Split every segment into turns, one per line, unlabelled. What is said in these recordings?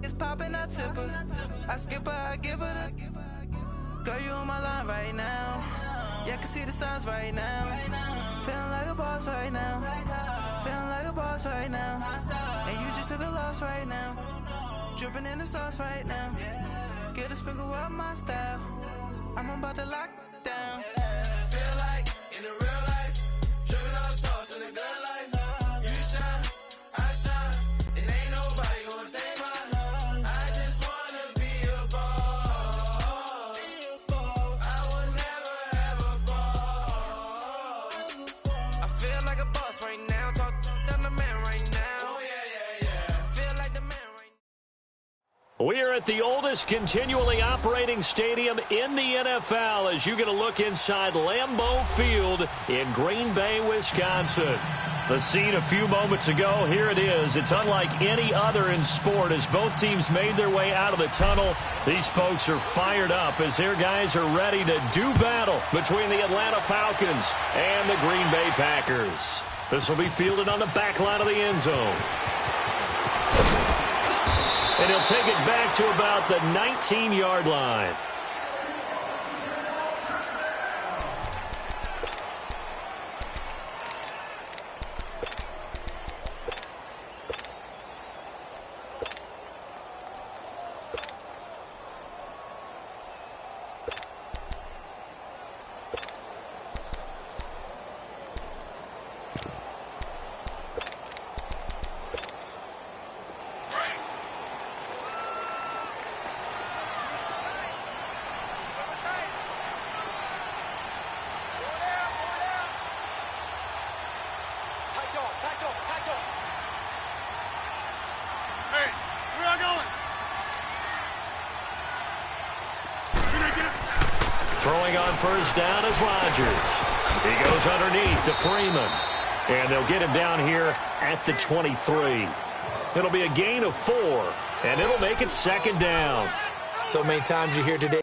It's popping, I tip her. I skip her, I give her the. Girl, you on my line right now. Yeah, I can see the signs right now. Feeling like a boss right now. Feeling like a boss right now. And you just took a loss right now. Dripping in the sauce right now. Get a sprinkle up my style. I'm about to lock down. Feel like in the real life, dripping all sauce in the good life. You shine, I shine, and ain't nobody gonna take mine. I just wanna be a boss. I would never ever fall. I feel like a boss right now. Talk to the man right now. Oh yeah. Feel like the man right now.
We are at the oldest continually operating stadium in the NFL as you get a look inside Lambeau Field in Green Bay, Wisconsin. The scene a few moments ago, here it is. It's unlike any other in sport as both teams made their way out of the tunnel. These folks are fired up as their guys are ready to do battle between the Atlanta Falcons and the Green Bay Packers. This will be fielded on the back line of the end zone. And he'll take it back to about the 19-yard line. Throwing on first down is Rodgers. He goes underneath to Freeman. And they'll get him down here at the 23. It'll be a gain of 4, and it'll make it second down.
So many times you hear today.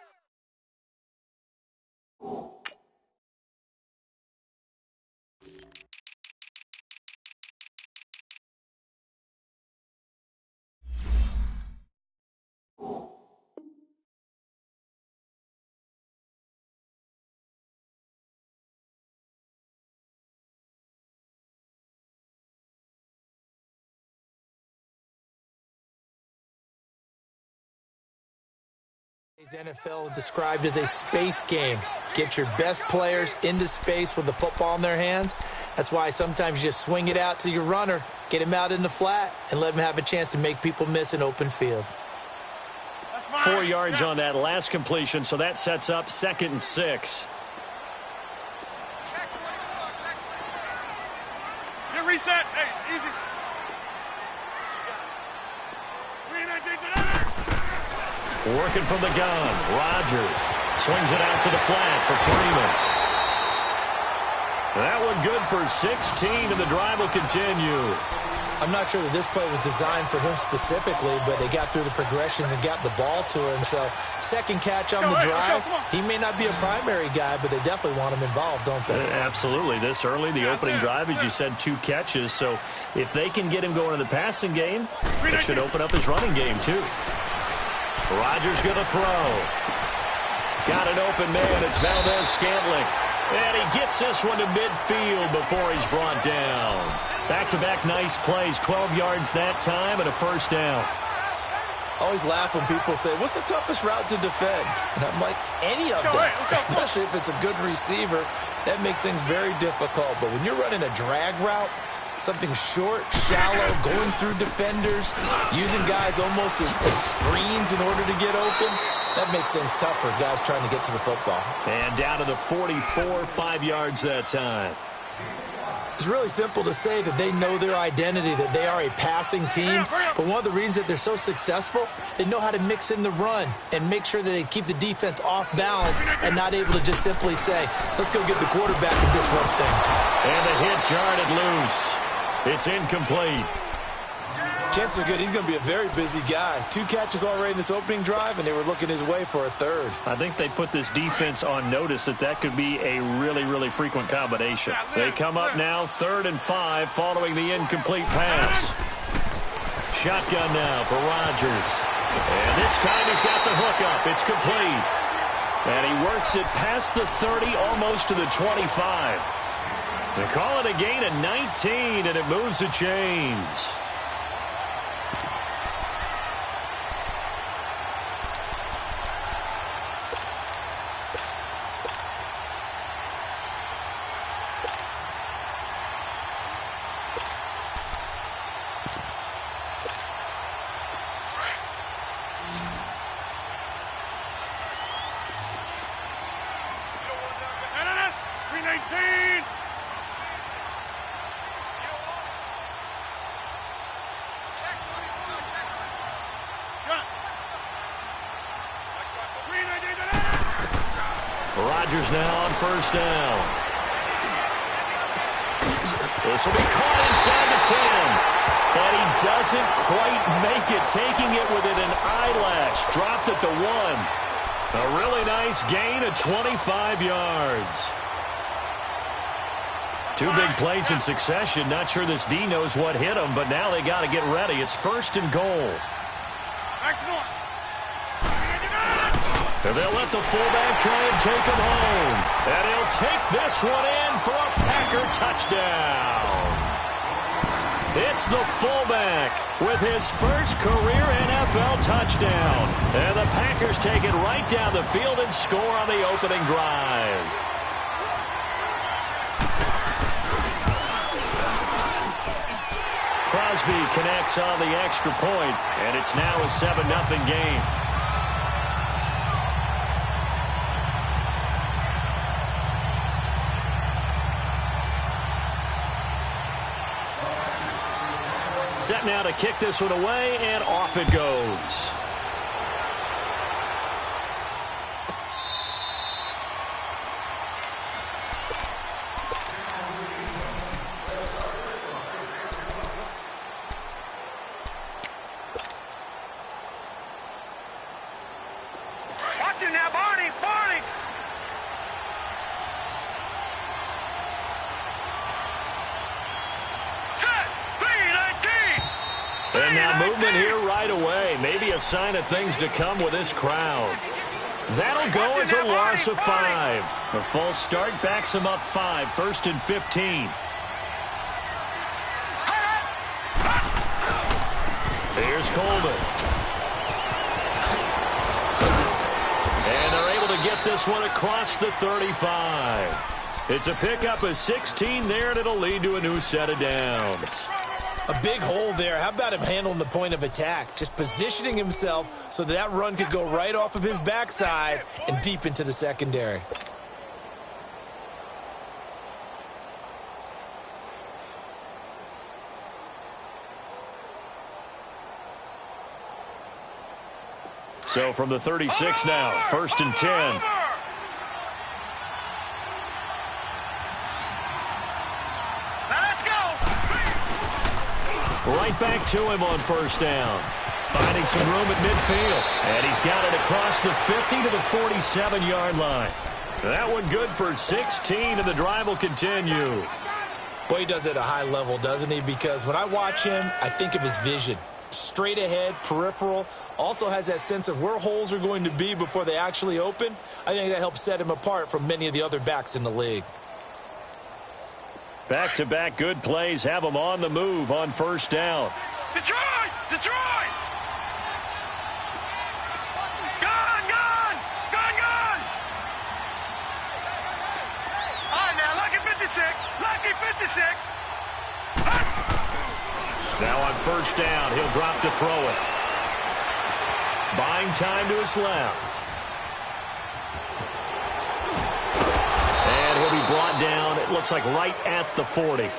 NFL described as a space game. Get your best players into space with the football in their hands. That's why sometimes you just swing it out to your runner, get him out in the flat, and let him have a chance to make people miss an open field.
4 yards on that last completion, so that sets up 2nd and 6.
Get reset. Hey, easy.
Working from the gun, Rodgers swings it out to the flat for Freeman. That one good for 16, and the drive will continue.
I'm not sure that this play was designed for him specifically, but they got through the progressions and got the ball to him. So, second catch on the drive. He may not be a primary guy, but they definitely want him involved, don't they?
Absolutely. This early, the opening drive, as you said, 2 catches. So, if they can get him going in the passing game, it should open up his running game, too. Rodgers going to throw. Got an open man. It's Valdez-Scantling. And he gets this one to midfield before he's brought down. Back-to-back nice plays. 12 yards that time and a first down.
Always laugh when people say, what's the toughest route to defend? And I'm like, any of them, especially if it's a good receiver. That makes things very difficult. But when you're running a drag route, something short, shallow, going through defenders, using guys almost as screens in order to get open, that makes things tough for guys trying to get to the football.
And down to the 44, 5 yards that time.
It's really simple to say that they know their identity, that they are a passing team. But one of the reasons that they're so successful, they know how to mix in the run and make sure that they keep the defense off balance and not able to just simply say, let's go get the quarterback and disrupt things.
And the hit jarred it loose. It's incomplete.
Chances are good he's going to be a very busy guy. 2 catches already in this opening drive, and they were looking his way for a third.
I think they put this defense on notice that could be a really, really frequent combination. They come up now 3rd and 5 following the incomplete pass. shotgun now for Rodgers. And this time he's got the hook up. It's complete. And he works it past the 30, almost to the 25. They call it a gain of 19, and it moves the chains. Rodgers now on first down. This will be caught inside the 10. And he doesn't quite make it, taking it within an eyelash. Dropped at the 1. A really nice gain of 25 yards. Two big plays in succession. Not sure this D knows what hit him, but now they got to get ready. It's first and goal. And they'll let the fullback try and take him home. And he'll take this one in for a Packer touchdown. It's the fullback with his first career NFL touchdown. And the Packers take it right down the field and score on the opening drive. Crosby connects on the extra point, and it's now a 7-0 game. Set now to kick this one away, and off it goes.
Watch it now, Barney! Barney!
And now movement here right away. Maybe a sign of things to come with this crowd. That'll go as a loss of 5. The false start backs him up 5. First and 15. Here's Coleman. And they're able to get this one across the 35. It's a pickup of 16 there, and it'll lead to a new set of downs.
A big hole there. How about him handling the point of attack? Just positioning himself so that run could go right off of his backside and deep into the secondary.
So from the 36 now, first and 10. Right back to him on first down. Finding some room at midfield. And he's got it across the 50 to the 47-yard line. That one good for 16, and the drive will continue.
Boy, he does it at a high level, doesn't he? Because when I watch him, I think of his vision. Straight ahead, peripheral. Also has that sense of where holes are going to be before they actually open. I think that helps set him apart from many of the other backs in the league.
Back-to-back good plays have him on the move on first down.
Detroit! Detroit! Gone! Gone! Gone! Gone! All right, now, lucky 56. Lucky 56.
Now on first down, he'll drop to throw it. Buying time to his left. And he'll be brought down, it looks like right at the 40.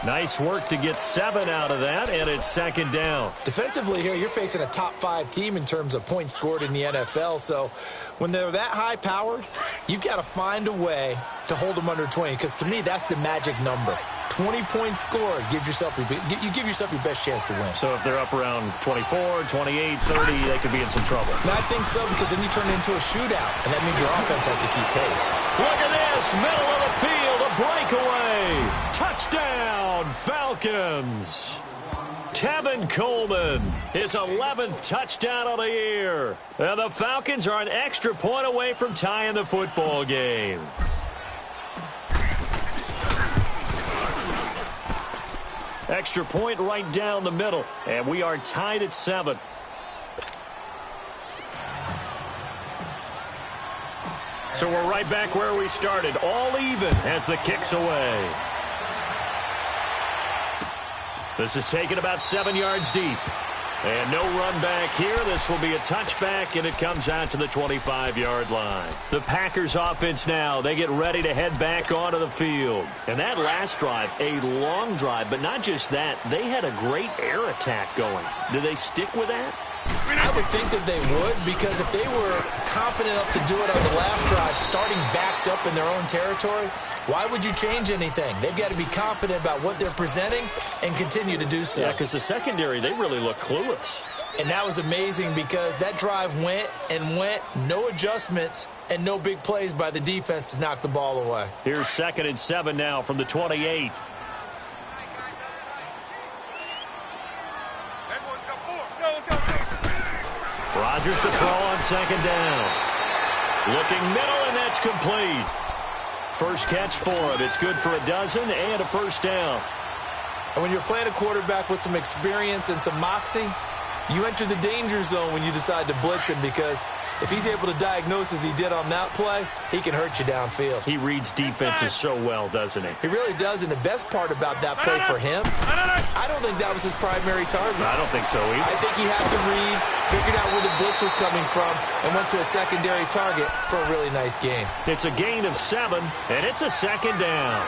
Nice work to get 7 out of that, and it's second down.
Defensively here, you're facing a top-5 team in terms of points scored in the NFL, so when they're that high-powered, you've got to find a way to hold them under 20, because to me, that's the magic number. 20-point score gives yourself you give yourself your best chance to win.
So if they're up around 24, 28, 30, they could be in some trouble.
And I think so, because then you turn it into a shootout, and that means your offense has to keep pace.
Look at this, middle of the field, a breakaway. Touchdown, Falcons. Kevin Coleman, his 11th touchdown of the year. And the Falcons are an extra point away from tying the football game. Extra point right down the middle, and we are tied at 7. So we're right back where we started, all even as the kick's away. This is taken about 7 yards deep. And no run back here. This will be a touchback, and it comes out to the 25-yard line. The Packers offense now, they get ready to head back onto the field. And that last drive, a long drive, but not just that. They had a great air attack going. Do they stick with that?
I would think that they would, because if they were confident enough to do it on the last drive, starting backed up in their own territory, why would you change anything? They've got to be confident about what they're presenting and continue to do so.
Yeah, because the secondary, they really look clueless.
And that was amazing because that drive went and went, no adjustments, and no big plays by the defense to knock the ball away.
Here's 2nd and 7 now from the 28. Rodgers to throw on 2nd down. Looking middle, and that's complete. First catch for him. It's good for a dozen and a first down.
And when you're playing a quarterback with some experience and some moxie, you enter the danger zone when you decide to blitz him, because if he's able to diagnose as he did on that play, he can hurt you downfield.
He reads defenses so well, doesn't he?
He really does, and the best part about that play for him, I don't think that was his primary target.
I don't think so either.
I think he had to read, figured out where the blitz was coming from, and went to a secondary target for a really nice gain.
It's a gain of 7, and it's a 2nd down.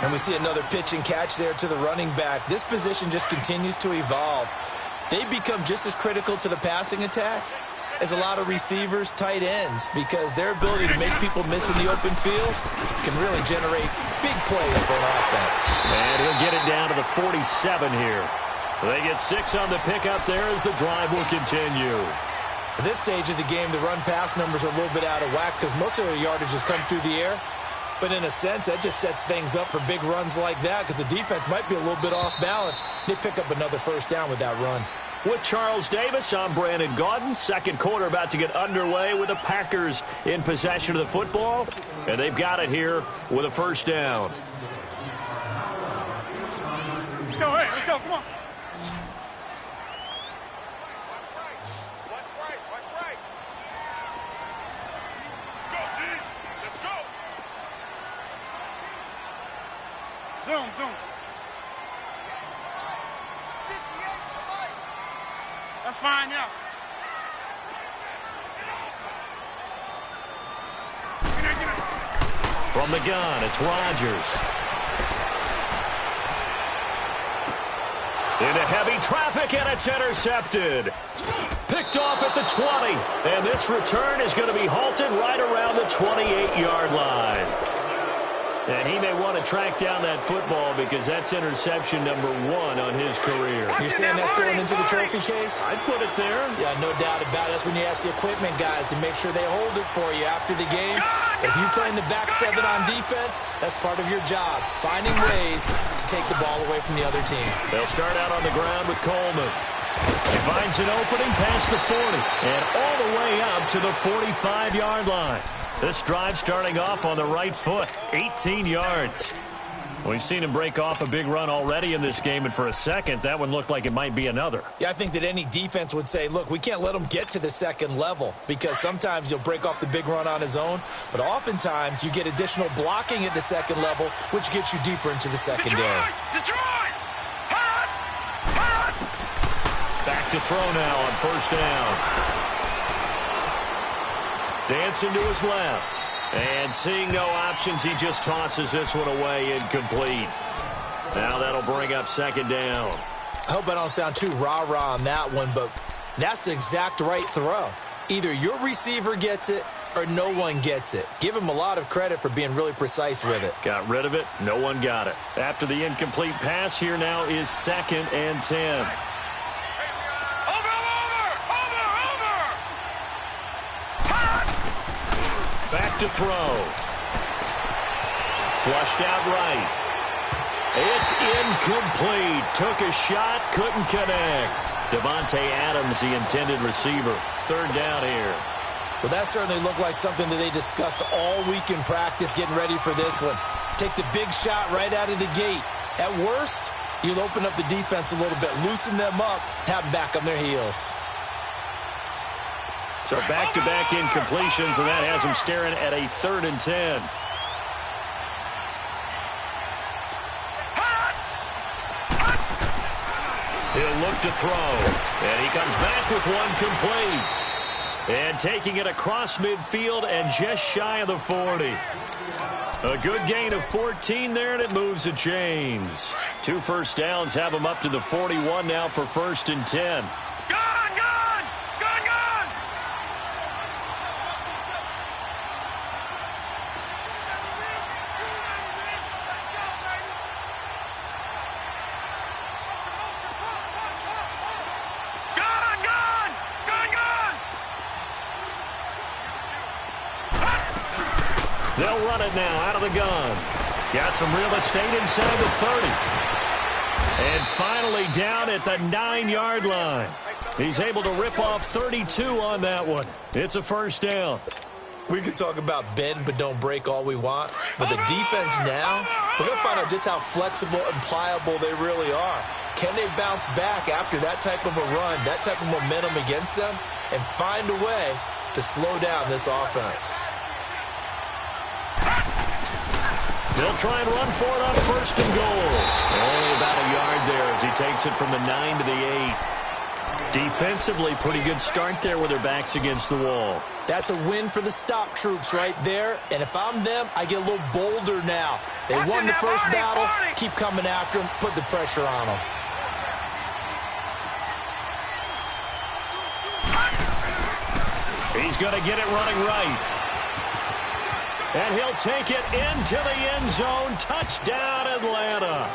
And we see another pitch and catch there to the running back. This position just continues to evolve. They become just as critical to the passing attack as a lot of receivers, tight ends, because their ability to make people miss in the open field can really generate big plays for an offense.
And he'll get it down to the 47 here. They get 6 on the pickup there as the drive will continue.
At this stage of the game, the run-pass numbers are a little bit out of whack because most of the yardage has come through the air. But in a sense, that just sets things up for big runs like that, because the defense might be a little bit off balance. They pick up another first down with that run.
With Charles Davis, I'm Brandon Gaudin. Second quarter about to get underway with the Packers in possession of the football. And they've got it here with a first down.
Let's go, hey, let's go, come on. Zoom. That's fine, yeah.
From the gun, it's Rodgers. Into heavy traffic, and it's intercepted. Picked off at the 20. And this return is going to be halted right around the 28-yard line. And he may want to track down that football because that's interception number 1 on his career.
You're saying that's going into the trophy case?
I'd put it there.
Yeah, no doubt about it. That's when you ask the equipment guys to make sure they hold it for you after the game. But if you play in the back 7 on defense, that's part of your job, finding ways to take the ball away from the other team.
They'll start out on the ground with Coleman. He finds an opening past the 40 and all the way up to the 45-yard line. This drive starting off on the right foot, 18 yards. We've seen him break off a big run already in this game, and for a second, that one looked like it might be another.
Yeah, I think that any defense would say, look, we can't let him get to the second level, because sometimes he'll break off the big run on his own, but oftentimes you get additional blocking at the second level, which gets you deeper into the secondary.
Detroit!
Back to throw now on first down. Dancing to his left. And seeing no options, he just tosses this one away incomplete. Now that'll bring up second down.
I hope I don't sound too rah-rah on that one, but that's the exact right throw. Either your receiver gets it or no one gets it. Give him a lot of credit for being really precise with it.
Got rid of it. No one got it. After the incomplete pass, here now is 2nd and 10. Back to throw. Flushed out right. It's incomplete. Took a shot, couldn't connect. Devontae Adams, the intended receiver. Third down here.
Well, that certainly looked like something that they discussed all week in practice getting ready for this one. Take the big shot right out of the gate. At worst, you'll open up the defense a little bit, loosen them up, have them back on their heels.
So back-to-back incompletions, and that has them staring at a 3rd and 10. He'll look to throw, and he comes back with one complete. And taking it across midfield and just shy of the 40. A good gain of 14 there, and it moves the chains. 2 first downs have them up to the 41 now for 1st and 10. They'll run it now out of the gun. Got some real estate inside the 30. And finally down at the 9-yard line. He's able to rip off 32 on that one. It's a first down.
We can talk about bend but don't break all we want, but the defense now, we're going to find out just how flexible and pliable they really are. Can they bounce back after that type of a run, that type of momentum against them, and find a way to slow down this offense?
They'll try and run for it on 1st and goal. Only about a yard there as he takes it from the 9 to the 8. Defensively, pretty good start there with their backs against the wall.
That's a win for the stop troops right there. And if I'm them, I get a little bolder now. They won the first battle. Keep coming after them. Put the pressure on them.
He's going to get it running right. And he'll take it into the end zone. Touchdown, Atlanta.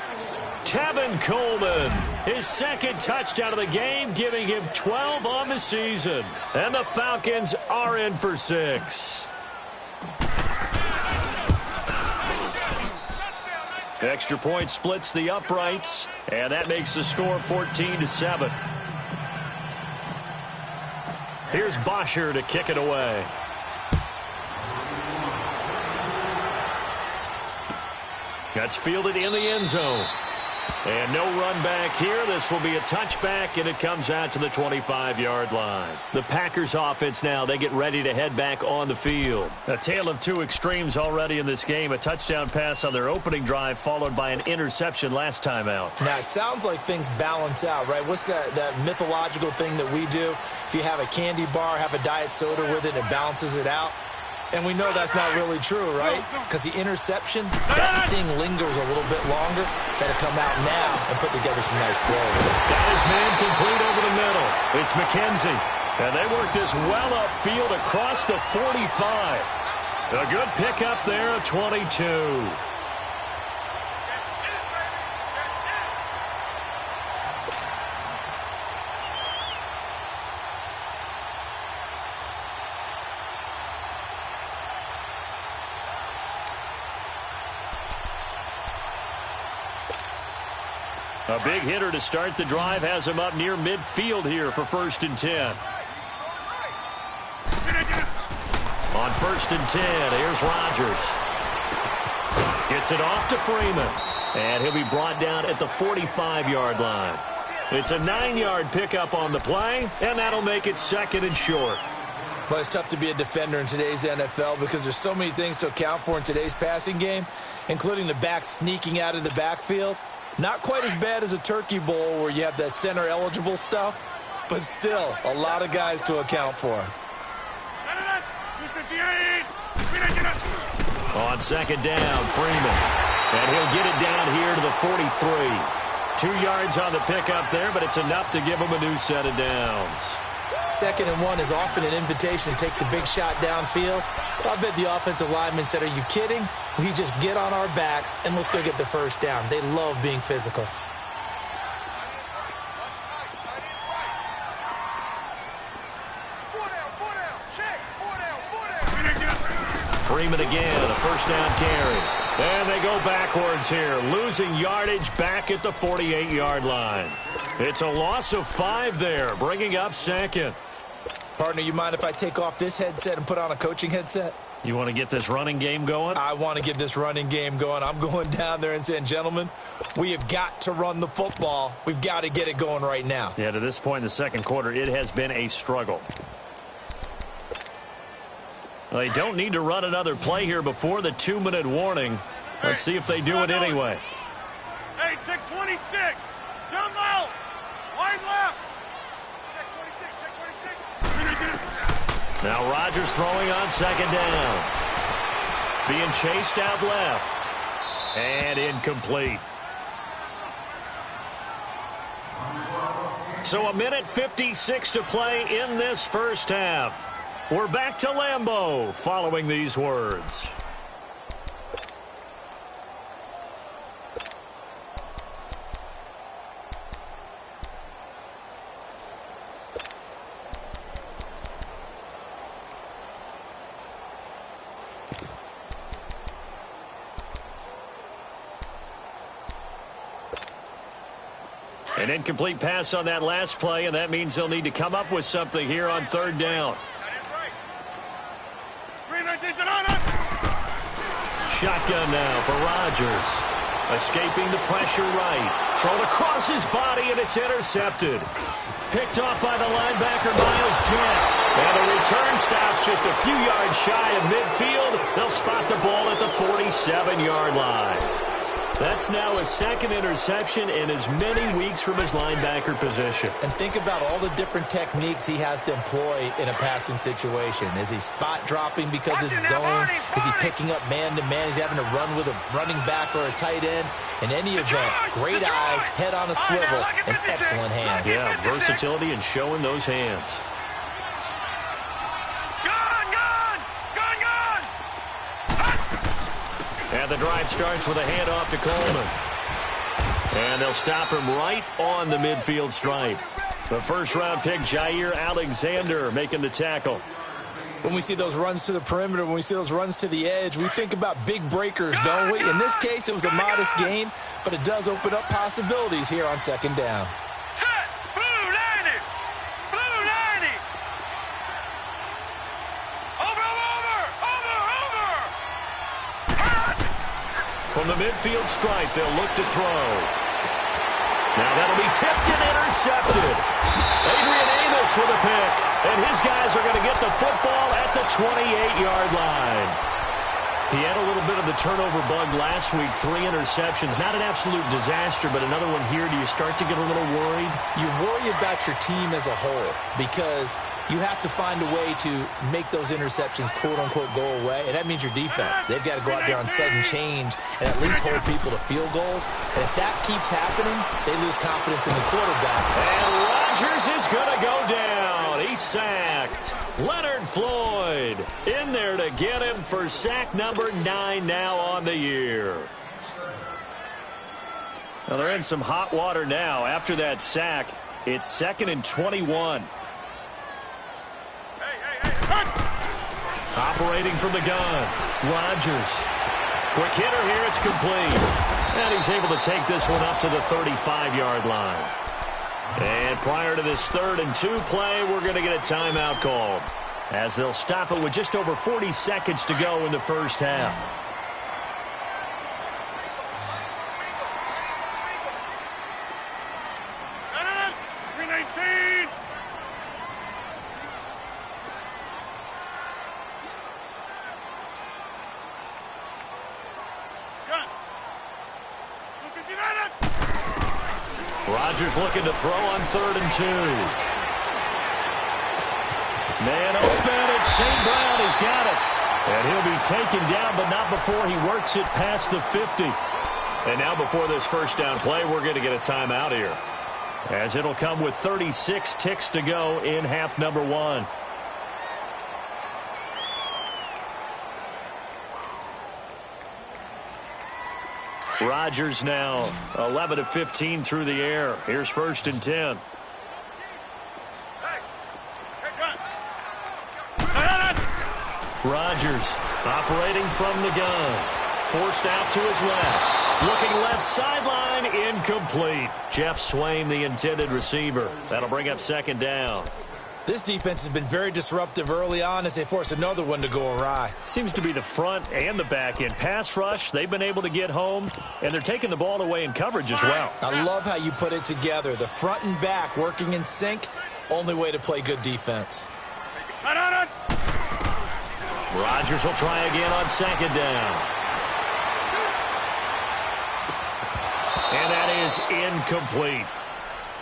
Tevin Coleman, his 2nd touchdown of the game, giving him 12 on the season. And the Falcons are in for 6. Extra point splits the uprights, and that makes the score 14-7. Here's Bosher to kick it away. That's fielded in the end zone. And no run back here. This will be a touchback, and it comes out to the 25-yard line. The Packers offense now, they get ready to head back on the field. A tale of 2 extremes already in this game. A touchdown pass on their opening drive, followed by an interception last time out.
Now, it sounds like things balance out, right? What's that mythological thing that we do? If you have a candy bar, have a diet soda with it, it balances it out. And we know that's not really true, right? Because the interception, that sting lingers a little bit longer. Got to come out now and put together some nice plays.
Got his man complete over the middle. It's McKenzie. And they work this well upfield across the 45. A good pickup there, a 22. A big hitter to start the drive has him up near midfield here for 1st and 10. On 1st and 10, here's Rodgers. Gets it off to Freeman. And he'll be brought down at the 45-yard line. It's a 9-yard pickup on the play, and that'll make it 2nd and short.
Well, it's tough to be a defender in today's NFL because there's so many things to account for in today's passing game, including the back sneaking out of the backfield. Not quite as bad as a turkey bowl where you have that center-eligible stuff, but still a lot of guys to account for.
On 2nd down, Freeman. And he'll get it down here to the 43. 2 yards on the pickup there, but it's enough to give him a new set of downs.
2nd and 1 is often an invitation to take the big shot downfield. But I bet the offensive lineman said, are you kidding? We just get on our backs and let's go get the first down. They love being physical.
Freeman again, a 1st down carry. And they go backwards here, losing yardage back at the 48-yard line. It's a loss of 5 there, bringing up second.
Partner, you mind if I take off this headset and put on a coaching headset?
You want to get this running game going?
I want to get this running game going. I'm going down there and saying, gentlemen, we have got to run the football. We've got to get it going right now.
Yeah, to this point in the second quarter, it has been a struggle. Well, they don't need to run another play here before the 2-minute warning. Let's see if they do it anyway.
Hey, check 26. Jump out. Wide left. Check 26.
Now Rodgers throwing on second down. Being chased out left. And incomplete. So 1:56 to play in this first half. We're back to Lambeau following these words. An incomplete pass on that last play, and that means they'll need to come up with something here on third down. Shotgun now for Rodgers. Escaping the pressure right. Thrown across his body, and it's intercepted. Picked off by the linebacker, Miles Jack. And the return stops just a few yards shy of midfield. They'll spot the ball at the 47-yard line. That's now his second interception in as many weeks from his linebacker position.
And think about all the different techniques he has to employ in a passing situation. Is he spot dropping because it's zone? Is he picking up man-to-man? Is he having to run with a running back or a tight end? In any event, great eyes, head on a swivel, and excellent hands.
Yeah, versatility and showing those hands. And the drive starts with a handoff to Coleman. And they'll stop him right on the midfield stripe. The first-round pick, Jair Alexander, making the tackle.
When we see those runs to the perimeter, when we see those runs to the edge, we think about big breakers, don't we? In this case, it was a modest gain, but it does open up possibilities here on second down.
From the midfield stripe, they'll look to throw. Now that'll be tipped and intercepted. Adrian Amos with a pick. And his guys are going to get the football at the 28-yard line. He had a little bit of the turnover bug last week. 3 interceptions. Not an absolute disaster, but another one here. Do you start to get a little worried?
You worry about your team as a whole because you have to find a way to make those interceptions, quote-unquote, go away. And that means your defense. They've got to go out there on sudden change and at least hold people to field goals. And if that keeps happening, they lose confidence in the quarterback.
And Rodgers is going to go down. He's sacked. Leonard Floyd in there to get him for sack number 9 now on the year. Well, they're in some hot water now. After that sack, it's 2nd and 21. Operating from the gun, Rodgers. Quick hitter here, it's complete. And he's able to take this one up to the 35-yard line. And prior to this 3rd and 2 play, we're going to get a timeout called, as they'll stop it with just over 40 seconds to go in the first half. Rodgers looking to throw on 3rd and 2. Man open, it's St. Brown. He's got it. And he'll be taken down, but not before he works it past the 50. And now before this first down play, we're going to get a timeout here, as it'll come with 36 ticks to go in half number 1. Rodgers now 11 of 15 through the air. Here's 1st and 10. Rodgers operating from the gun. forced out to his left. Looking left sideline, incomplete. Jeff Swain, the intended receiver. That'll bring up second down.
This defense has been very disruptive early on as they force another one to go awry.
Seems to be the front and the back end. Pass rush, they've been able to get home, and they're taking the ball away in coverage as well.
I love how you put it together. The front and back working in sync, only way to play good defense.
Rodgers will try again on second down. And that is incomplete.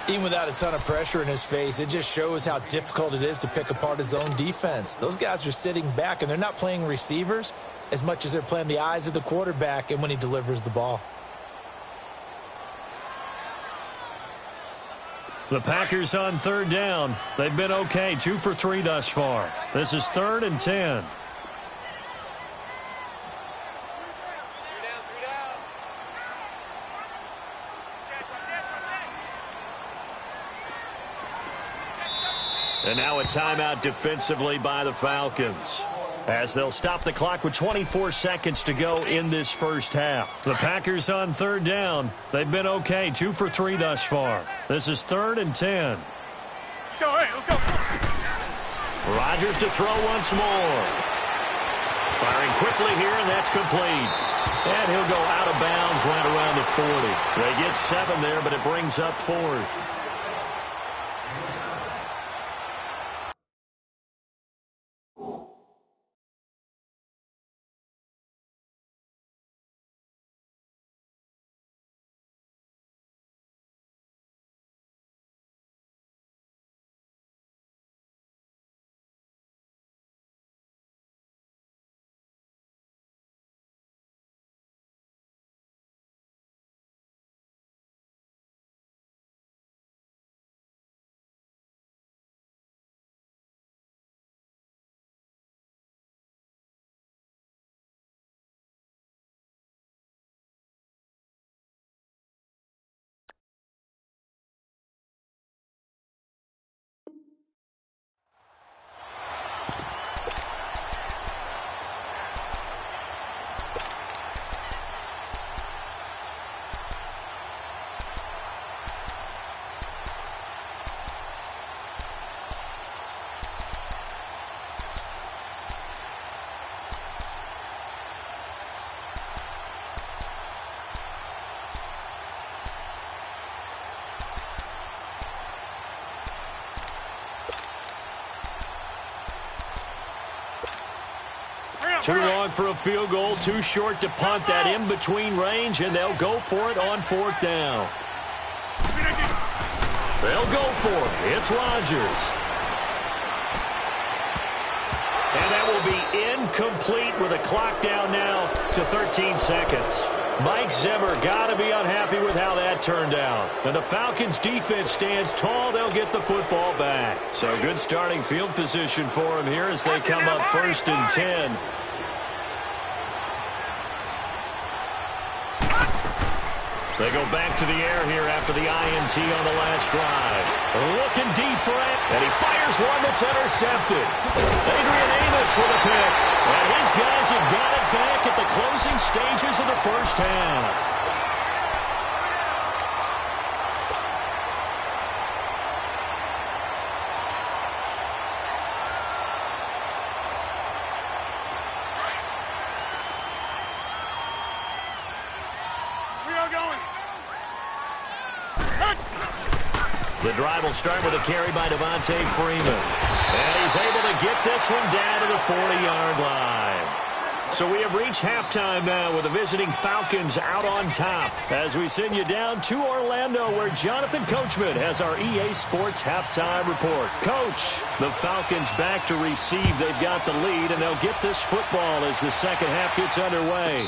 Even without a ton of pressure in his face, it just shows how difficult it is to pick apart his own defense. Those guys are sitting back, and they're not playing receivers as much as they're playing the eyes of the quarterback and when he delivers the ball.
The Packers on third down. They've been okay, 2 for 3 thus far. This is 3rd and 10. And now a timeout defensively by the Falcons, as they'll stop the clock with 24 seconds to go in this first half. The Packers on third down. They've been okay, 2 for 3 thus far. This is 3rd and 10.
Let's go.
Rodgers to throw once more. Firing quickly here, and that's complete. And he'll go out of bounds right around the 40. They get 7 there, but it brings up 4th. Too long for a field goal, too short to punt that in-between range, and they'll go for it on 4th down. They'll go for it. It's Rodgers. And that will be incomplete with a clock down now to 13 seconds. Mike Zimmer got to be unhappy with how that turned out. And the Falcons' defense stands tall. They'll get the football back. So good starting field position for them here as they come up 1st and 10. They go back to the air here after the INT on the last drive. Looking deep for it, and he fires one that's intercepted. Adrian Amos with a pick, and his guys have got it back at the closing stages of the first half. The drive will start with a carry by Devontae Freeman. And he's able to get this one down to the 40-yard line. So we have reached halftime now with the visiting Falcons out on top as we send you down to Orlando where Jonathan Coachman has our EA Sports halftime report. Coach, the Falcons back to receive. They've got the lead, and they'll get this football as the second half gets underway.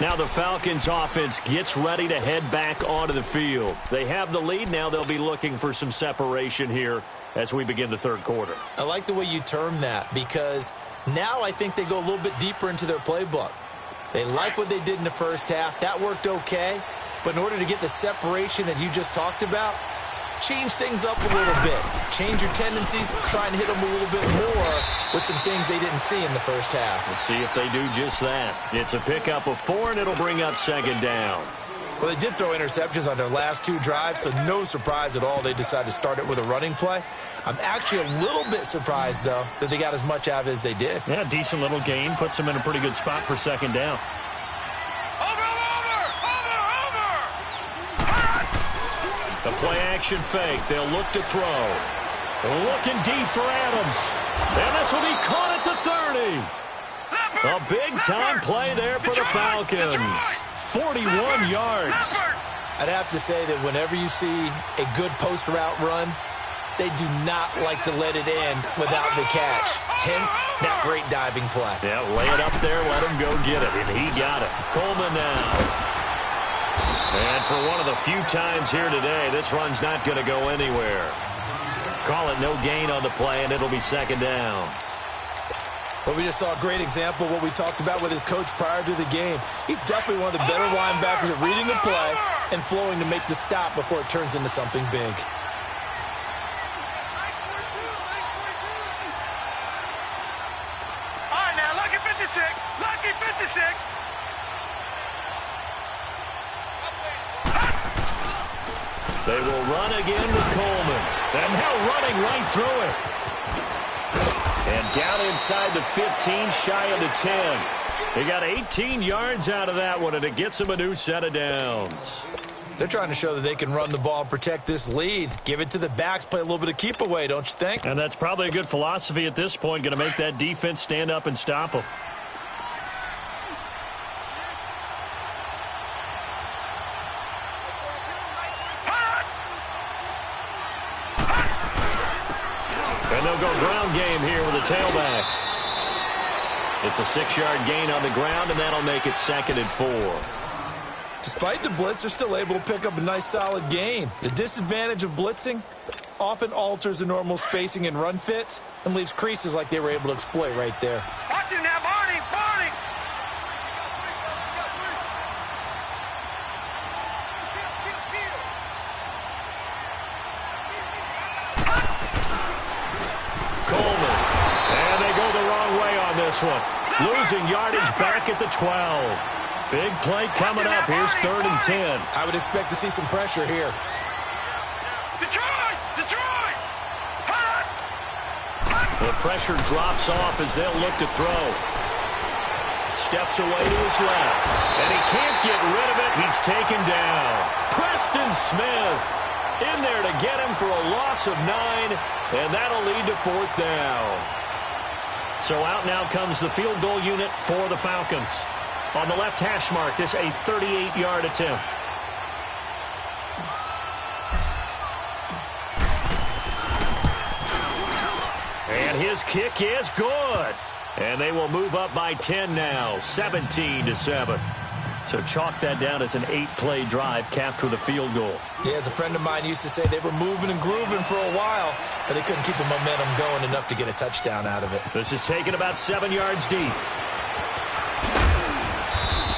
Now the Falcons offense gets ready to head back onto the field. They have the lead. Now they'll be looking for some separation here as we begin the third quarter.
I like the way you term that because now I think they go a little bit deeper into their playbook. They like what they did in the first half. That worked okay. But in order to get the separation that you just talked about, change things up a little bit. Change your tendencies, try and hit them a little bit more with some things they didn't see in the first half.
Let's see if they do just that. It's a pickup of 4, and it'll bring up second down.
Well, they did throw interceptions on their last 2 drives, so no surprise at all they decided to start it with a running play. I'm actually a little bit surprised, though, that they got as much out of it as they did.
Yeah, decent little gain. Puts them in a pretty good spot for second down. The play-action fake. They'll look to throw. Looking deep for Adams. And this will be caught at the 30. A big-time play there for the Falcons. 41 yards.
I'd have to say that whenever you see a good post route run, they do not like to let it end without the catch. Hence, that great diving play.
Yeah, lay it up there, let him go get it, and he got it. Coleman now. And for one of the few times here today, this run's not going to go anywhere. Call it no gain on the play, and it'll be second down.
But we just saw a great example of what we talked about with his coach prior to the game. He's definitely one of the better linebackers at reading the play and flowing to make the stop before it turns into something big.
All right, now, lucky 56. Lucky 56.
They will run again with Coleman. And now running right through it. And down inside the 15, shy of the 10. They got 18 yards out of that one, and it gets them a new set of downs.
They're trying to show that they can run the ball and protect this lead. Give it to the backs, play a little bit of keep away, don't you think?
And that's probably a good philosophy at this point, going to make that defense stand up and stop them. And they'll go ground game here with a tailback. It's a 6-yard gain on the ground, and that'll make it 2nd and 4.
Despite the blitz, they're still able to pick up a nice, solid gain. The disadvantage of blitzing often alters the normal spacing and run fits and leaves creases like they were able to exploit right there.
Watch him now, Barney. Barney.
Coleman. And they go the wrong way on this one. Losing yardage back at the 12. Big play coming up. Here's 3rd and 10.
I would expect to see some pressure here.
Detroit! Detroit!
The pressure drops off as they'll look to throw. Steps away to his left. And he can't get rid of it. He's taken down. Preston Smith in there to get him for a loss of 9. And that'll lead to 4th down. So out now comes the field goal unit for the Falcons. On the left hash mark, this a 38-yard attempt. And his kick is good. And they will move up by 10 now, 17-7. So chalk that down as an 8-play drive capped with a field goal.
Yeah, as a friend of mine used to say, they were moving and grooving for a while, but they couldn't keep the momentum going enough to get a touchdown out of it.
This is taken about 7 yards deep.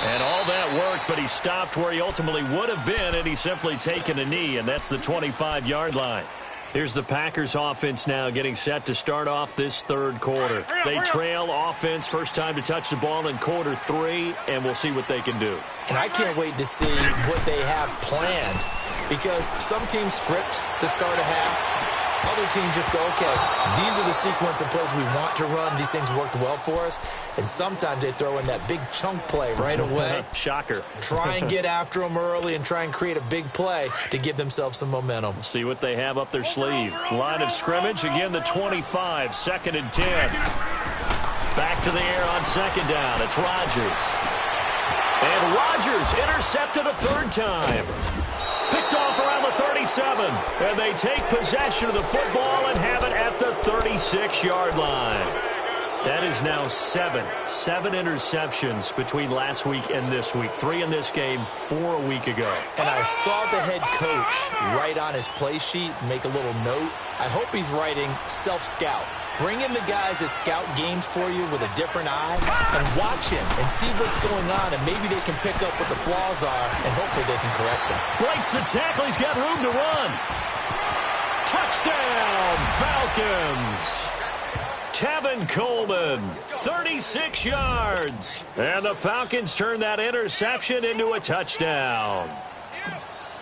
And all that worked, but he stopped where he ultimately would have been, and he's simply taken a knee, and that's the 25-yard line. Here's the Packers offense now getting set to start off this 3rd quarter. They trail offense, first time to touch the ball in quarter 3, and we'll see what they can do.
And I can't wait to see what they have planned, because some teams script to start a half. Other teams just go, okay, these are the sequence of plays we want to run. These things worked well for us. And sometimes they throw in that big chunk play right away.
Shocker.
Try and get after them early and try and create a big play to give themselves some momentum.
See what they have up their sleeve. Line of scrimmage, again the 25, 2nd and 10. Back to the air on 2nd down. It's Rodgers. And Rodgers intercepted a 3rd time. Picked off around the 37. And they take possession of the football and have it at the 36-yard line. That is now 7 interceptions between last week and this week. 3 in this game, 4 a week ago.
And I saw the head coach write on his play sheet, make a little note. I hope he's writing self-scout. Bring in the guys that scout games for you with a different eye and watch him and see what's going on, and maybe they can pick up what the flaws are, and hopefully they can correct them.
Breaks the tackle. He's got room to run. Touchdown, Falcons! Tevin Coleman, 36 yards. And the Falcons turn that interception into a touchdown.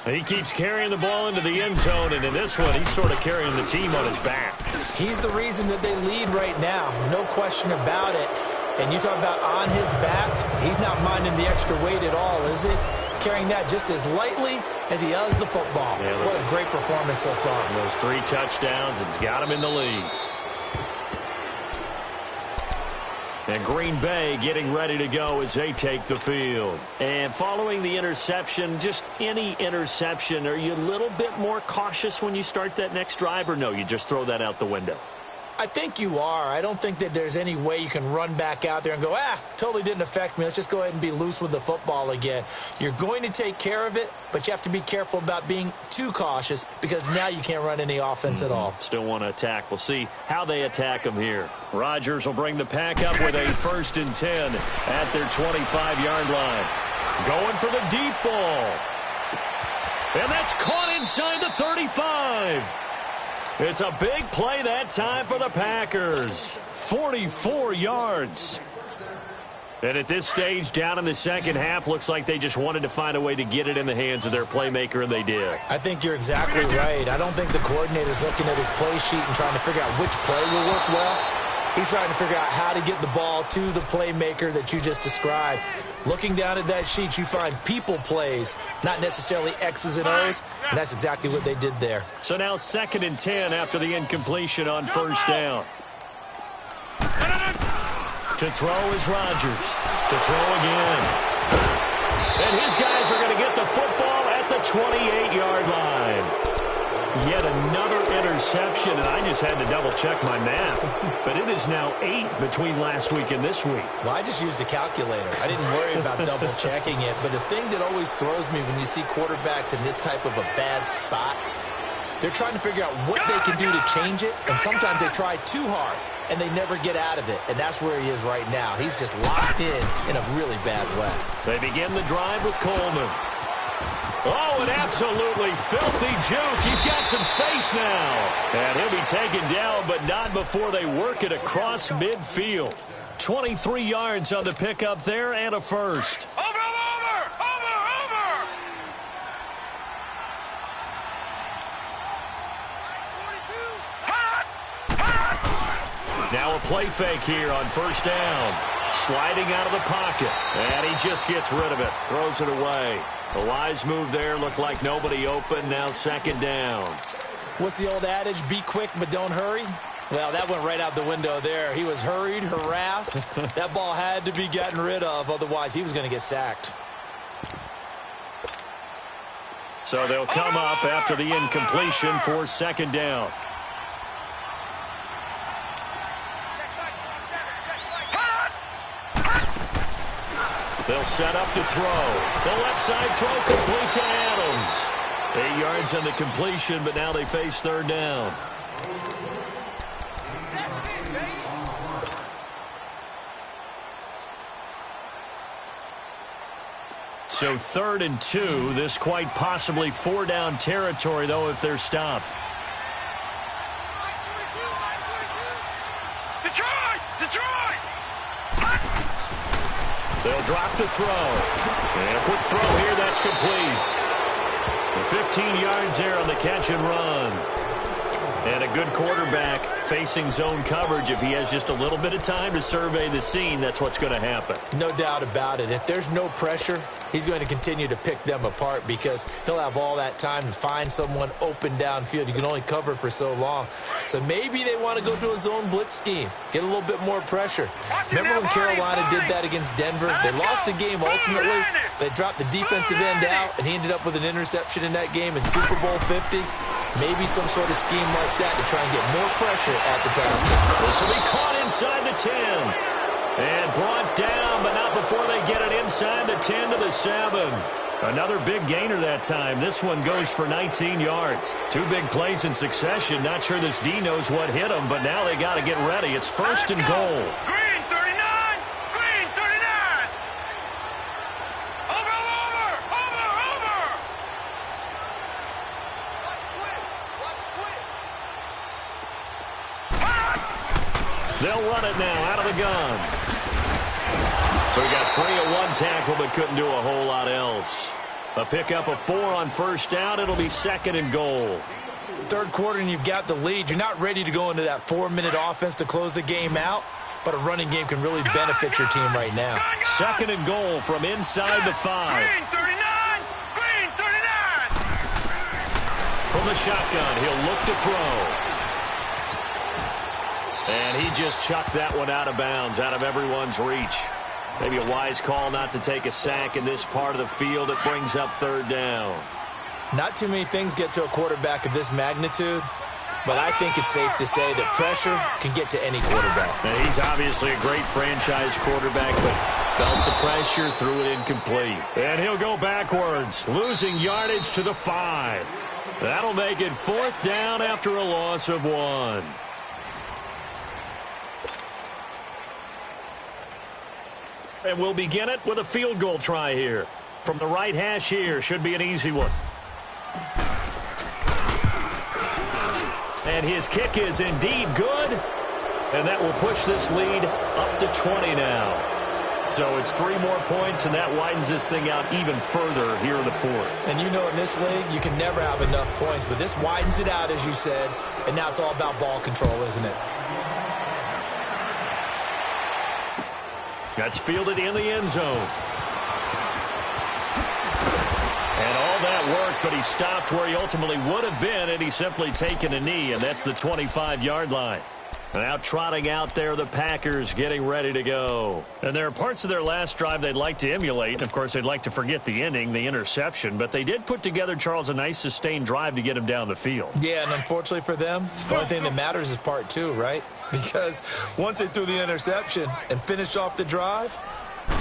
He keeps carrying the ball into the end zone, and in this one, he's sort of carrying the team on his back.
He's the reason that they lead right now, no question about it. And you talk about on his back, he's not minding the extra weight at all, is he? Carrying that just as lightly as he does the football. Yeah, what a great performance so far.
Those 3 touchdowns, it's got him in the lead. And Green Bay getting ready to go as they take the field. And following the interception, just any interception, are you a little bit more cautious when you start that next drive, or no, you just throw that out the window?
I think you are. I don't think that there's any way you can run back out there and go, totally didn't affect me. Let's just go ahead and be loose with the football again. You're going to take care of it, but you have to be careful about being too cautious because now you can't run any offense at all.
Still want to attack. We'll see how they attack them here. Rodgers will bring the pack up with a 1st and 10 at their 25-yard line. Going for the deep ball. And that's caught inside the 35. It's a big play that time for the Packers. 44 yards. And at this stage, down in the second half, looks like they just wanted to find a way to get it in the hands of their playmaker, and they did.
I think you're exactly right. I don't think the coordinator's looking at his play sheet and trying to figure out which play will work well. He's trying to figure out how to get the ball to the playmaker that you just described. Looking down at that sheet, you find people plays, not necessarily X's and O's, and that's exactly what they did there.
So now 2nd and 10 after the incompletion on 1st down. To throw is Rodgers. To throw again. And his guys are going to get the football at the 28-yard line. Yet another interception, and I just had to double-check my math. But it is now 8 between last week and this week.
Well, I just used a calculator. I didn't worry about double-checking it. But the thing that always throws me when you see quarterbacks in this type of a bad spot, they're trying to figure out what they can do to change it, and sometimes they try too hard, and they never get out of it. And that's where he is right now. He's just locked in a really bad way.
They begin the drive with Coleman. Oh, an absolutely filthy juke. He's got some space now. And he'll be taken down, but not before they work it across midfield. 23 yards on the pickup there and a first.
Over!
Now a play fake here on 1st down. Sliding out of the pocket. And he just gets rid of it. Throws it away. The wise move there. Looked like nobody open. Now 2nd down.
What's the old adage? Be quick, but don't hurry. Well, that went right out the window there. He was hurried, harassed. That ball had to be gotten rid of. Otherwise, he was going to get sacked.
So they'll come up after the incompletion for 2nd down. They'll set up to throw. The left side throw complete to Adams. 8 yards on the completion, but now they face 3rd down. So 3rd and 2. This quite possibly 4-down territory, though, if they're stopped. They'll drop to throw. And a quick throw here, that's complete. 15 yards there on the catch and run. And a good quarterback facing zone coverage. If he has just a little bit of time to survey the scene, that's what's going to happen.
No doubt about it. If there's no pressure, he's going to continue to pick them apart because he'll have all that time to find someone open downfield. You can only cover for so long. So maybe they want to go to a zone blitz scheme, get a little bit more pressure. Remember when Carolina did that against Denver? They lost the game ultimately. They dropped the defensive end out, and he ended up with an interception in that game in Super Bowl 50. Maybe some sort of scheme like that to try and get more pressure at the passer.
This will be caught inside the 10. And brought down, but not before they get it inside the 10 to the 7. Another big gainer that time. This one goes for 19 yards. 2 big plays in succession. Not sure this D knows what hit him, but now they got to get ready. It's 1st and goal.
Green 39! Green 39! Over!
They'll run it now out of the gun. So he got free of one tackle but couldn't do a whole lot else. A pickup of 4 on first down. It'll be 2nd and goal.
Third quarter and you've got the lead. You're not ready to go into that 4-minute offense to close the game out, but a running game can really benefit your team right now.
2nd and goal from inside the 5.
Green 39! Green 39!
From the shotgun, he'll look to throw. And he just chucked that one out of bounds, out of everyone's reach. Maybe a wise call not to take a sack in this part of the field. It brings up 3rd down.
Not too many things get to a quarterback of this magnitude, but I think it's safe to say that pressure can get to any quarterback.
And he's obviously a great franchise quarterback, but felt the pressure, threw it incomplete. And he'll go backwards, losing yardage to the 5. That'll make it 4th down after a loss of 1. And we'll begin it with a field goal try here. From the right hash here, should be an easy one. And his kick is indeed good. And that will push this lead up to 20 now. So it's 3 more points, and that widens this thing out even further here in the 4th.
And you know in this league, you can never have enough points, but this widens it out, as you said, and now it's all about ball control, isn't it?
That's fielded in the end zone. And all that worked, but he stopped where he ultimately would have been, and he's simply taken a knee, and that's the 25-yard line. Now trotting out there, the Packers getting ready to go. And there are parts of their last drive they'd like to emulate. Of course, they'd like to forget the ending, the interception. But they did put together, Charles, a nice sustained drive to get him down the field.
Yeah, and unfortunately for them, the only thing that matters is part 2, right? Because once they threw the interception and finished off the drive,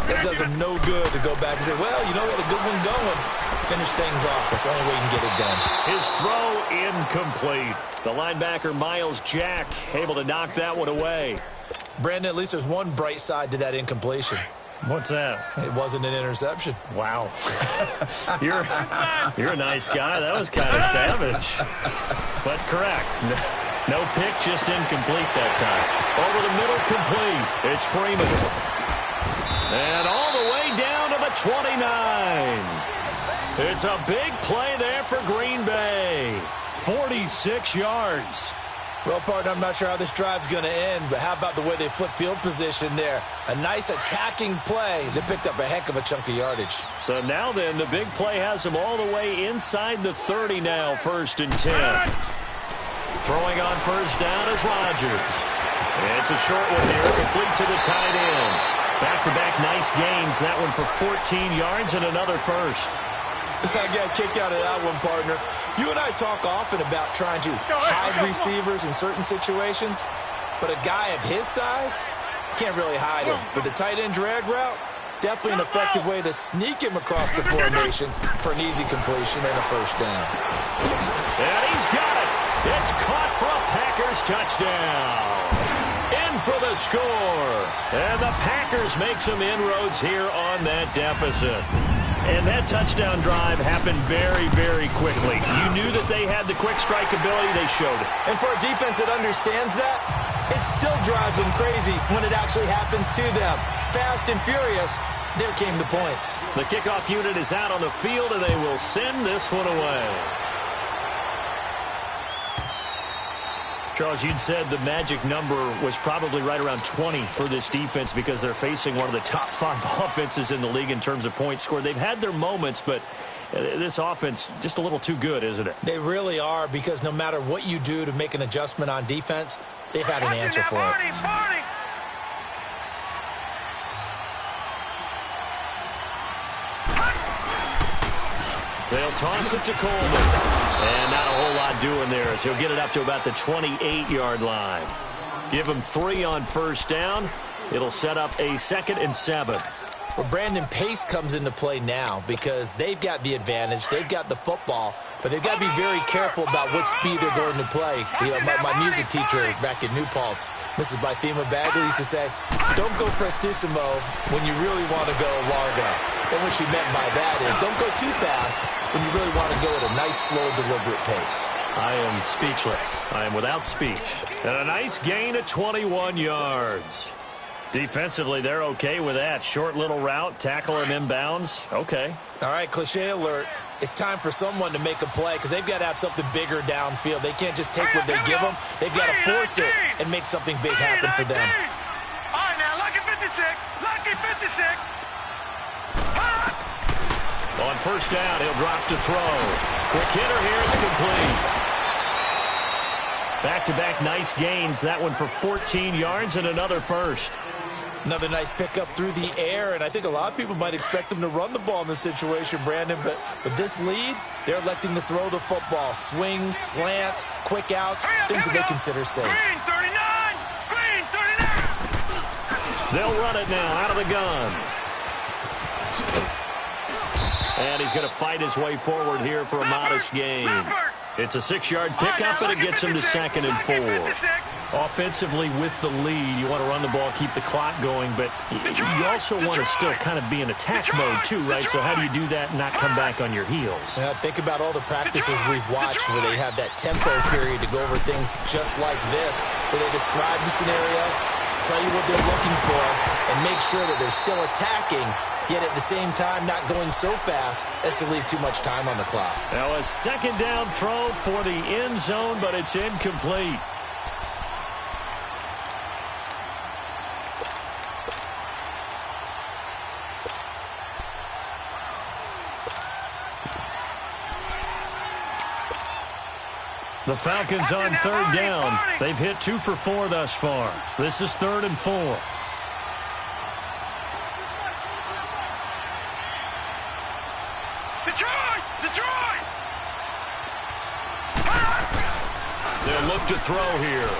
it does them no good to go back and say, well, you know, we had a good one going. Finish things off. That's the only way you can get it done.
His throw incomplete. The linebacker, Miles Jack, able to knock that one away.
Brandon, at least there's one bright side to that incompletion.
What's that?
It wasn't an interception.
Wow. You're a nice guy. That was kind of savage. But correct. No pick, just incomplete that time. Over the middle, complete. It's Freeman. And all the way down to the 29. It's a big play there for Green Bay. 46 yards.
Well, partner, I'm not sure how this drive's going to end, but how about the way they flip field position there? A nice attacking play. They picked up a heck of a chunk of yardage.
So now then, the big play has them all the way inside the 30 now, 1st and 10. Throwing on first down is Rodgers. It's a short one here, complete to the tight end. Back-to-back nice gains. That one for 14 yards and another first.
I got a kick out of that one, partner. You and I talk often about trying to hide receivers in certain situations, but a guy of his size can't really hide him. But the tight end drag route, definitely an effective way to sneak him across the formation for an easy completion and a first down.
And he's got it. It's caught for a Packers touchdown. In for the score. And the Packers make some inroads here on that deficit. And that touchdown drive happened very, very quickly. You knew that they had the quick strike ability. They showed it.
And for a defense that understands that, it still drives them crazy when it actually happens to them. Fast and furious, there came the points.
The kickoff unit is out on the field, and they will send this one away. Charles, you'd said the magic number was probably right around 20 for this defense because they're facing one of the top 5 offenses in the league in terms of points scored. They've had their moments, but this offense just a little too good, isn't it?
They really are, because no matter what you do to make an adjustment on defense, they've had an answer for it.
They'll toss it to Coleman. And not a whole lot doing there as he'll get it up to about the 28-yard line. Give him 3 on first down. It'll set up a 2nd and 7.
Well, Brandon, pace comes into play now because they've got the advantage. They've got the football, but they've got to be very careful about what speed they're going to play. You know, my music teacher back in New Paltz, Mrs. Bythema Bagley, used to say, don't go prestissimo when you really want to go largo. And what she meant by that is don't go too fast when you really want to go at a nice, slow, deliberate pace.
I am speechless. I am without speech. And a nice gain of 21 yards. Defensively, they're okay with that. Short little route, tackle him inbounds. Okay.
All right, cliche alert. It's time for someone to make a play because they've got to have something bigger downfield. They can't just take what they give them. They've got to force it and make something big happen for them.
All right, now, lucky 56. Lucky 56.
On first down, he'll drop to throw. Quick hitter here, it's complete. Back-to-back nice gains. That one for 14 yards and another first.
Another nice pickup through the air, and I think a lot of people might expect them to run the ball in this situation, Brandon, but with this lead, they're electing to throw the football. Swings, slants, quick outs, things that they consider safe.
Green 39! Green 39!
They'll run it now out of the gun. And he's going to fight his way forward here for a modest gain. It's a 6-yard pickup, and it gets him to 2nd and 4. Offensively, with the lead, you want to run the ball, keep the clock going, but you also want to still kind of be in attack mode too, right? So how do you do that and not come back on your heels?
Yeah, think about all the practices we've watched where they have that tempo period to go over things just like this, where they describe the scenario, tell you what they're looking for, and make sure that they're still attacking, yet at the same time not going so fast as to leave too much time on the clock.
Now a 2nd down throw for the end zone, but it's incomplete. The Falcons on 3rd down. They've hit 2 for 4 thus far. This is 3rd and 4.
Detroit!
They'll look to throw here.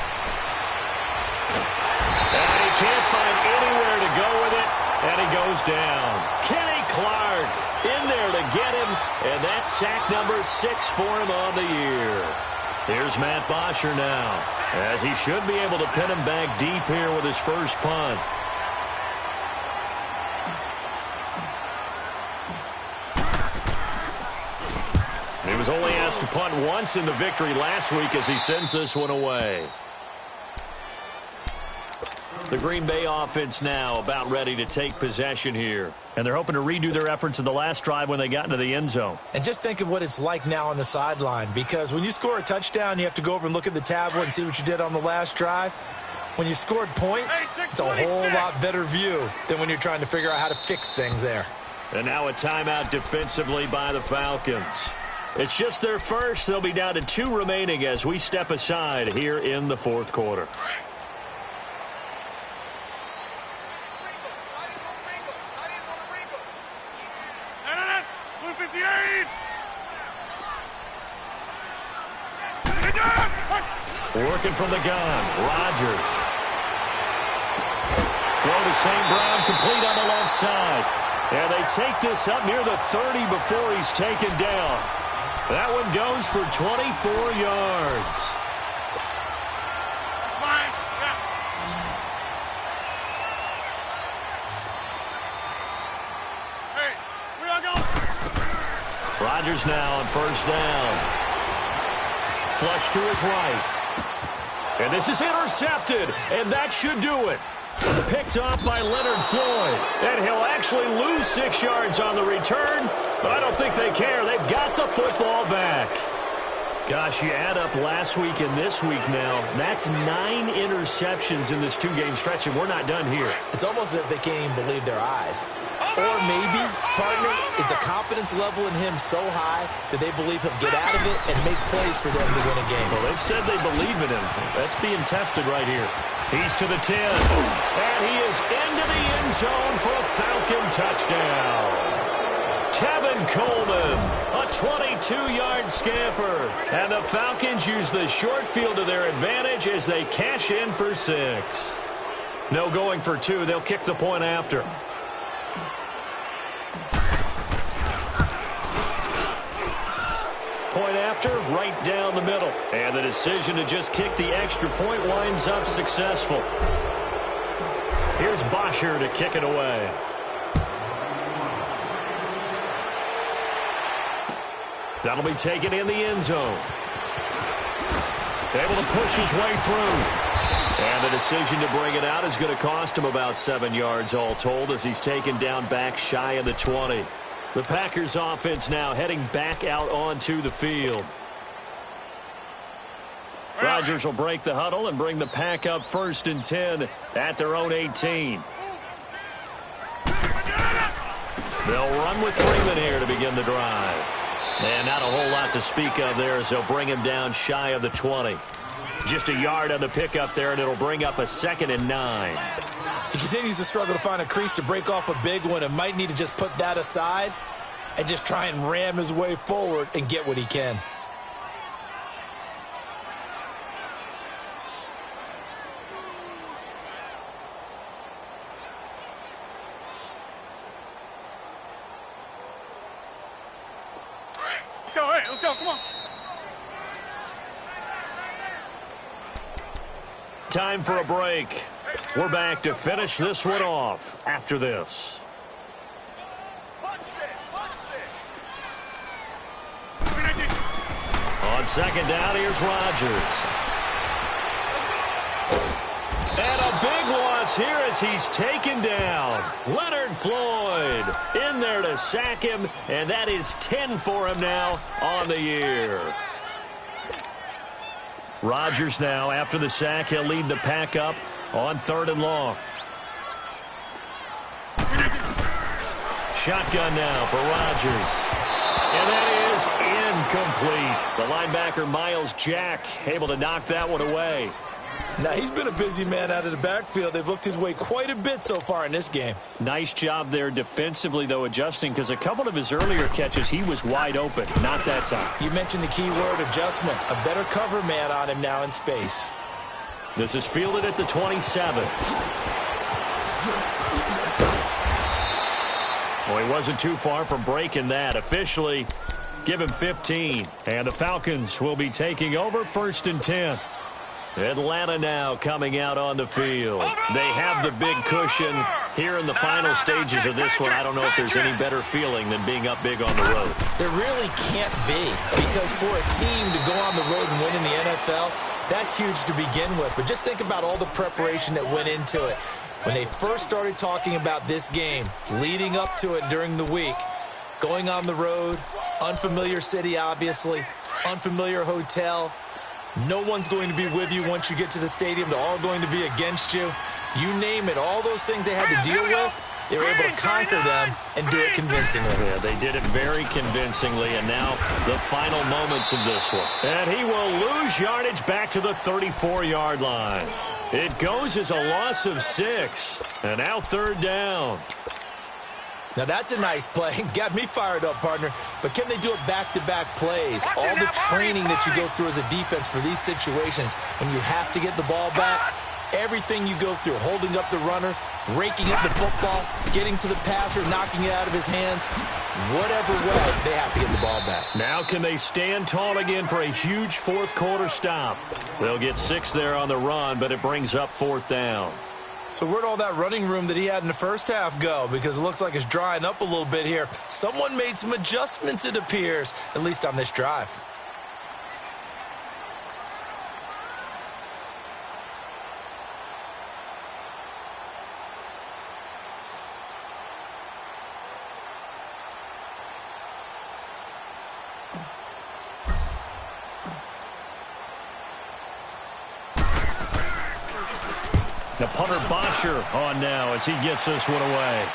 And he can't find anywhere to go with it, and he goes down. Kenny Clark in there to get him, and that's sack number 6 for him on the year. Here's Matt Bosher now, as he should be able to pin him back deep here with his first punt. He was only asked to punt once in the victory last week as he sends this one away. The Green Bay offense now about ready to take possession here. And they're hoping to redo their efforts in the last drive when they got into the end zone.
And just think of what it's like now on the sideline, because when you score a touchdown, you have to go over and look at the tablet and see what you did on the last drive. When you scored points, it's a whole lot better view than when you're trying to figure out how to fix things there.
And now a timeout defensively by the Falcons. It's just their first. They'll be down to 2 remaining as we step aside here in the 4th quarter. Working from the gun, Rodgers. Throw to St. Brown, complete on the left side. And they take this up near the 30 before he's taken down. That one goes for 24 yards.
That's fine. Yeah. Hey, we are going.
Rodgers now on first down. Flush to his right. And this is intercepted, and that should do it. Picked off by Leonard Floyd. And he'll actually lose 6 yards on the return, but I don't think they care. They've got the football back. Gosh, you add up last week and this week now, that's 9 interceptions in this 2-game stretch, and we're not done here.
It's almost as if they can't even believe their eyes. Or maybe, partner, is the confidence level in him so high that they believe he'll get out of it and make plays for them to win a game.
Well, they've said they believe in him. That's being tested right here. He's to the 10, and he is into the end zone for a Falcon touchdown. Tevin Coleman, a 22-yard scamper. And the Falcons use the short field to their advantage as they cash in for 6. No going for 2. They'll kick the point after. Point after, right down the middle. And the decision to just kick the extra point winds up successful. Here's Bosher to kick it away. That'll be taken in the end zone. Able to push his way through. And the decision to bring it out is going to cost him about 7 yards all told as he's taken down back shy of the 20. The Packers offense now heading back out onto the field. Rodgers will break the huddle and bring the pack up 1st and 10 at their own 18. They'll run with Freeman here to begin the drive. And not a whole lot to speak of there as they'll bring him down shy of the 20. Just a yard on the pickup there, and it'll bring up a 2nd and 9.
He continues to struggle to find a crease to break off a big one and might need to just put that aside and just try and ram his way forward and get what he can.
Let's go, come on.
Time for a break. We're back to finish this one off after this. On 2nd down, here's Rodgers. And a big loss here as he's taken down. Leonard Floyd in there to sack him, and that is 10 for him now on the year. Rodgers now, after the sack, he'll lead the pack up on 3rd and long. Shotgun now for Rodgers. And that is incomplete. The linebacker, Miles Jack, able to knock that one away.
Now, he's been a busy man out of the backfield. They've looked his way quite a bit so far in this game.
Nice job there defensively, though, adjusting, because a couple of his earlier catches, he was wide open. Not that time.
You mentioned the key word, adjustment. A better cover man on him now in space.
This is fielded at the 27. Well, he wasn't too far from breaking that. Officially, give him 15. And the Falcons will be taking over 1st and 10. Atlanta now coming out on the field. They have the big cushion here in the final stages of this one. I don't know if there's any better feeling than being up big on the road.
There really can't be, because for a team to go on the road and win in the NFL, that's huge to begin with. But just think about all the preparation that went into it. When they first started talking about this game, leading up to it during the week, going on the road, unfamiliar city, obviously, unfamiliar hotel. No one's going to be with you once you get to the stadium. They're all going to be against you. You name it, all those things they had to deal with, they were able to conquer them and do it convincingly.
Yeah, they did it very convincingly, and now the final moments of this one. And he will lose yardage back to the 34-yard line. It goes as a loss of 6, and now 3rd down.
Now, that's a nice play. Got me fired up, partner. But can they do it back-to-back plays? All the training that you go through as a defense for these situations, when you have to get the ball back, everything you go through, holding up the runner, raking up the football, getting to the passer, knocking it out of his hands, whatever way, they have to get the ball back.
Now can they stand tall again for a huge 4th quarter stop? They'll get 6 there on the run, but it brings up 4th down.
So where'd all that running room that he had in the first half go? Because it looks like it's drying up a little bit here. Someone made some adjustments, it appears, at least on this drive.
The punter Bosher on now as he gets this one away.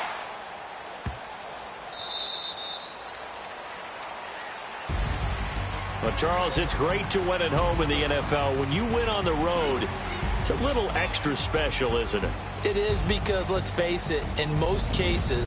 But, Charles, it's great to win at home in the NFL. When you win on the road, it's a little extra special, isn't it?
It is, because, let's face it, in most cases,